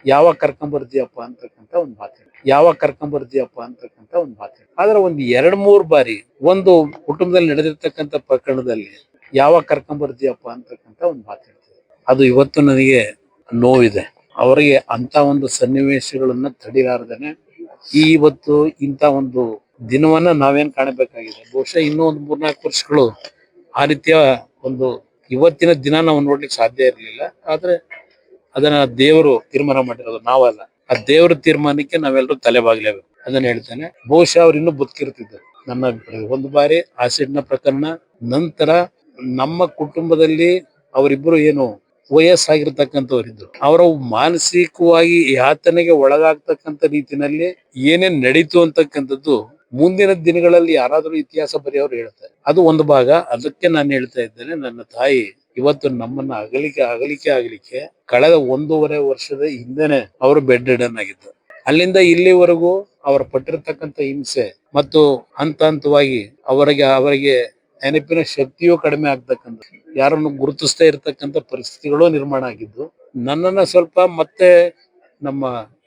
ಯಾವಾಗ ಕರ್ಕೊಂಬರ್ತೀಯಪ್ಪ ಅಂತಕ್ಕಂಥ ಒಂದು ಮಾತು, ಯಾವಾಗ ಕರ್ಕೊಂಬರ್ತೀಯಪ್ಪ ಅಂತಕ್ಕಂಥ ಒಂದು ಮಾತು. ಆದ್ರೆ ಒಂದು 2-3 ಬಾರಿ ಒಂದು ಕುಟುಂಬದಲ್ಲಿ ನಡೆದಿರ್ತಕ್ಕಂಥ ಪ್ರಕರಣದಲ್ಲಿ ಯಾವಾಗ ಕರ್ಕೊಂಬರ್ತೀಯಪ್ಪ ಅಂತಕ್ಕಂಥ ಒಂದು ಮಾತು ಹೇಳ್ತದೆ. ಅದು ಇವತ್ತು ನನಗೆ ನೋವಿದೆ. ಅವರಿಗೆ ಅಂತ ಒಂದು ಸನ್ನಿವೇಶಗಳನ್ನ ತಡಿಲಾರ್ದೇನೆ ಇವತ್ತು ಇಂಥ ಒಂದು ದಿನವನ್ನ ನಾವೇನ್ ಕಾಣಬೇಕಾಗಿದೆ. ಬಹುಶಃ ಇನ್ನೂ ಒಂದು 3-4 ವರ್ಷಗಳು ಆ ರೀತಿಯ ಒಂದು ಇವತ್ತಿನ ದಿನ ನಾವು ನೋಡ್ಲಿಕ್ಕೆ ಸಾಧ್ಯ ಇರಲಿಲ್ಲ. ಆದ್ರೆ ಅದನ್ನ ದೇವರು ತೀರ್ಮಾನ ಮಾಡಿರೋದು, ನಾವಲ್ಲ. ಆ ದೇವರ ತೀರ್ಮಾನಕ್ಕೆ ನಾವೆಲ್ಲರೂ ತಲೆ ಬಾಗ್ಲೇಬೇಕು. ಅದನ್ನ ಹೇಳ್ತೇನೆ. ಬಹುಶಃ ಅವ್ರು ಇನ್ನೂ ಬದುಕಿರ್ತಿದ್ರು ನನ್ನ ಅಭಿಪ್ರಾಯ. ಒಂದು ಬಾರಿ ಆಸಿಡ್ನ ಪ್ರಕರಣ ನಂತರ ನಮ್ಮ ಕುಟುಂಬದಲ್ಲಿ ಅವರಿಬ್ಬರು ಏನು ವಯಸ್ಸಾಗಿರ್ತಕ್ಕಂಥವ್ರಿದ್ರು, ಅವರ ಮಾನಸಿಕವಾಗಿ ಯಾತನೆಗೆ ಒಳಗಾಗ್ತಕ್ಕಂಥ ರೀತಿನಲ್ಲಿ ಏನೇನ್ ನಡೀತು ಅಂತಕ್ಕಂಥದ್ದು ಮುಂದಿನ ದಿನಗಳಲ್ಲಿ ಯಾರಾದ್ರೂ ಇತಿಹಾಸ ಬರೆಯೋರು ಹೇಳ್ತಾರೆ. ಅದು ಒಂದು ಭಾಗ. ಅದಕ್ಕೆ ನಾನು ಹೇಳ್ತಾ ಇದ್ದೇನೆ, ನನ್ನ ತಾಯಿ ಇವತ್ತು ನಮ್ಮನ್ನ ಅಗಲಿಕೆ ಕಳೆದ 1.5 ವರ್ಷದ ಹಿಂದೆನೆ ಅವರು ಬೆಡ್ ರಿಡನ್ ಆಗಿದ್ದು. ಅಲ್ಲಿಂದ ಇಲ್ಲಿವರೆಗೂ ಅವರು ಪಟ್ಟಿರ್ತಕ್ಕಂಥ ಹಿಂಸೆ ಮತ್ತು ಹಂತವಾಗಿ ಅವರಿಗೆ ನೆನಪಿನ ಶಕ್ತಿಯೂ ಕಡಿಮೆ ಆಗ್ತಕ್ಕಂಥ, ಯಾರನ್ನು ಗುರುತಿಸ್ತಾ ಇರ್ತಕ್ಕಂಥ ಪರಿಸ್ಥಿತಿಗಳು ನಿರ್ಮಾಣ ಆಗಿದ್ದು. ನನ್ನನ್ನ ಸ್ವಲ್ಪ ಮತ್ತೆ ನಮ್ಮ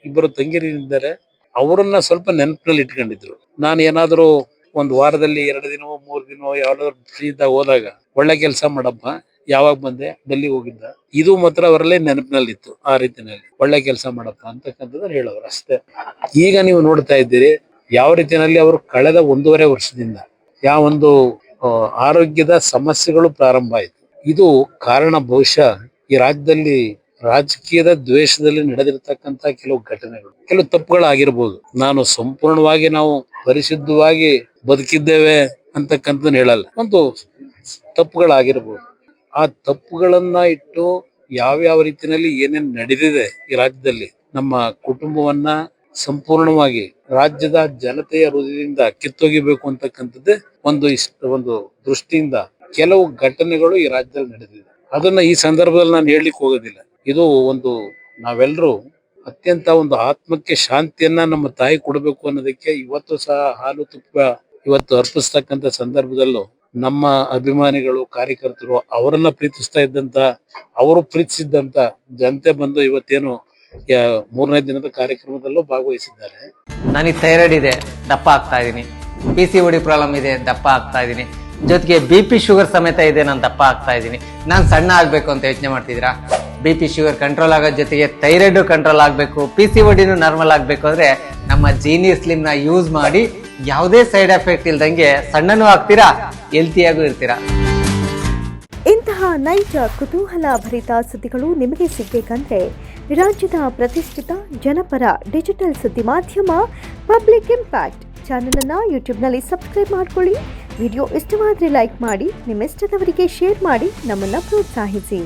ಇಬ್ಬರು ತಂಗಿರಿದ್ದಾರೆ, ಅವರನ್ನ ಸ್ವಲ್ಪ ನೆನಪಿನಲ್ಲಿ ಇಟ್ಕೊಂಡಿದ್ರು. ನಾನು ಏನಾದ್ರು ಒಂದು ವಾರದಲ್ಲಿ 2 ದಿನವೋ 3 ದಿನವೋ ಯಾವ್ದಾದ್ರು ಫ್ರೀ ಇದ್ದಾಗ ಹೋದಾಗ, ಒಳ್ಳೆ ಕೆಲಸ ಮಾಡಪ್ಪ, ಯಾವಾಗ ಬಂದೆ, ಡೆಲ್ಲಿ ಹೋಗಿದ್ದ, ಇದು ಮಾತ್ರ ಅವರಲ್ಲೇ ನೆನಪಿನಲ್ಲಿ ಇತ್ತು. ಆ ರೀತಿನಲ್ಲಿ ಒಳ್ಳೆ ಕೆಲಸ ಮಾಡಪ್ಪ ಅಂತಕ್ಕಂಥದ್ದು ಹೇಳೋರು ಅಷ್ಟೇ. ಈಗ ನೀವು ನೋಡ್ತಾ ಇದ್ದೀರಿ ಯಾವ ರೀತಿಯಲ್ಲಿ ಅವರು ಕಳೆದ 1.5 ವರ್ಷದಿಂದ ಯಾವೊಂದು ಆರೋಗ್ಯದ ಸಮಸ್ಯೆಗಳು ಪ್ರಾರಂಭ ಆಯಿತು. ಇದು ಕಾರಣ ಬಹುಶಃ ಈ ರಾಜ್ಯದಲ್ಲಿ ರಾಜಕೀಯದ ದ್ವೇಷದಲ್ಲಿ ನಡೆದಿರ್ತಕ್ಕಂಥ ಕೆಲವು ಘಟನೆಗಳು, ಕೆಲವು ತಪ್ಪುಗಳಾಗಿರ್ಬೋದು. ನಾನು ಸಂಪೂರ್ಣವಾಗಿ ನಾವು ಪರಿಶುದ್ಧವಾಗಿ ಬದುಕಿದ್ದೇವೆ ಅಂತಕ್ಕಂಥದ್ದನ್ನ ಹೇಳಲ್ಲ, ಒಂದು ತಪ್ಪುಗಳಾಗಿರ್ಬೋದು. ಆ ತಪ್ಪುಗಳನ್ನ ಇಟ್ಟು ಯಾವ್ಯಾವ ರೀತಿಯಲ್ಲಿ ಏನೇನ್ ನಡೆದಿದೆ ಈ ರಾಜ್ಯದಲ್ಲಿ, ನಮ್ಮ ಕುಟುಂಬವನ್ನ ಸಂಪೂರ್ಣವಾಗಿ ರಾಜ್ಯದ ಜನತೆಯ ಹೃದಯದಿಂದ ಕಿತ್ತೊಗಿಬೇಕು ಅಂತಕ್ಕಂಥದ್ದೇ ಒಂದು ದೃಷ್ಟಿಯಿಂದ ಕೆಲವು ಘಟನೆಗಳು ಈ ರಾಜ್ಯದಲ್ಲಿ ನಡೆದಿದೆ. ಅದನ್ನ ಈ ಸಂದರ್ಭದಲ್ಲಿ ನಾನು ಹೇಳಲಿಕ್ಕೆ ಹೋಗೋದಿಲ್ಲ. ಇದು ಒಂದು ನಾವೆಲ್ಲರೂ ಅತ್ಯಂತ ಒಂದು ಆತ್ಮಕ್ಕೆ ಶಾಂತಿಯನ್ನ ನಮ್ಮ ತಾಯಿ ಕೊಡಬೇಕು ಅನ್ನೋದಕ್ಕೆ ಇವತ್ತು ಸಹ ಹಾಲು ತುಪ್ಪ ಇವತ್ತು ಅರ್ಪಿಸ್ತಕ್ಕಂಥ ಸಂದರ್ಭದಲ್ಲೂ ನಮ್ಮ ಅಭಿಮಾನಿಗಳು, ಕಾರ್ಯಕರ್ತರು, ಅವರನ್ನ ಪ್ರೀತಿಸ್ತಾ ಇದ್ದಂತ, ಅವರು ಪ್ರೀತಿಸಿದ್ದಂತ ಜನತೆ ಬಂದು ಇವತ್ತೇನು 3ನೇ ದಿನದ ಕಾರ್ಯಕ್ರಮದಲ್ಲೂ ಭಾಗವಹಿಸಿದ್ದಾರೆ. ನನಗೆ ಥೈರಾಯ್ಡ್ ಇದೆ, ದಪ್ಪ ಆಗ್ತಾ ಇದೀನಿ. PCOD ಪ್ರಾಬ್ಲಮ್ ಇದೆ, ದಪ್ಪ ಆಗ್ತಾ ಇದೀನಿ. ಜೊತೆಗೆ BP ಶುಗರ್ ಸಮೇತ ಇದೆ, ನಾನು ದಪ್ಪ ಆಗ್ತಾ ಇದ್ದೀನಿ. ನಾನು ಸಣ್ಣ ಆಗ್ಬೇಕು ಅಂತ ಯೋಚನೆ ಮಾಡ್ತಿದ್ದೀರಾ? BP ಶುಗರ್ ಕಂಟ್ರೋಲ್ ಆಗೋದ್ ಜೊತೆಗೆ ಥೈರಾಯ್ಡ್ ಕಂಟ್ರೋಲ್ ಆಗ್ಬೇಕು, PCODನೂ ನಾರ್ಮಲ್ ಆಗ್ಬೇಕು ಅಂದ್ರೆ ನಮ್ಮ ಜೀನಿಯರ್ ಸ್ಲಿಮ್ ನ ಯೂಸ್ ಮಾಡಿ ಯಾವುದೇ ಸೈಡ್ ಎಫೆಕ್ಟ್ ಇಲ್ದಂಗೆ ಸಣ್ಣನೂ ಆಗ್ತೀರಾ, ಹೆಲ್ತಿಯಾಗೂ ಇರ್ತೀರಾ. ಇಂತಹ ನೈಜ ಕುತೂಹಲ ಭರಿತ ಸುದ್ದಿಗಳು ನಿಮಗೆ ಸಿಗಬೇಕಂದ್ರೆ ರಾಜ್ಯದ ಪ್ರತಿಷ್ಠಿತ ಜನಪರ ಡಿಜಿಟಲ್ ಸುದ್ದಿ ಮಾಧ್ಯಮ ಪಬ್ಲಿಕ್ ಇಂಪ್ಯಾಕ್ಟ್ ಚಾನೆಲ್ ಅನ್ನು ಯೂಟ್ಯೂಬ್ನಲ್ಲಿ ಸಬ್ಸ್ಕ್ರೈಬ್ ಮಾಡ್ಕೊಳ್ಳಿ. ವಿಡಿಯೋ ಇಷ್ಟವಾದರೆ ಲೈಕ್ ಮಾಡಿ, ನಿಮ್ಮ ಇಷ್ಟದವರಿಗೆ ಶೇರ್ ಮಾಡಿ ನಮ್ಮನ್ನು ಪ್ರೋತ್ಸಾಹಿಸಿ.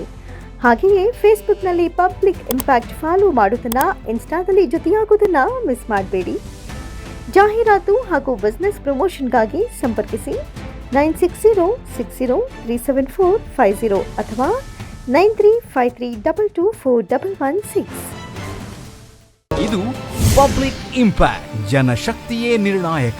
ಹಾಗೆಯೇ ಫೇಸ್ಬುಕ್ನಲ್ಲಿ ಪಬ್ಲಿಕ್ ಇಂಪ್ಯಾಕ್ಟ್ ಫಾಲೋ ಮಾಡೋದನ್ನು, ಇನ್ಸ್ಟಾದಲ್ಲಿ ಜೊತೆಯಾಗೋದನ್ನು ಮಿಸ್ ಮಾಡಬೇಡಿ. ಜಾಹೀರಾತು ಹಾಗೂ ಬಿಸ್ನೆಸ್ ಪ್ರಮೋಷನ್ಗಾಗಿ ಸಂಪರ್ಕಿಸಿ 9606037450 ಅಥವಾ 9353224116. ಇದು ಪಬ್ಲಿಕ್ ಇಂಪ್ಯಾಕ್ಟ್, ಜನಶಕ್ತಿಯೇ ನಿರ್ಣಾಯಕ.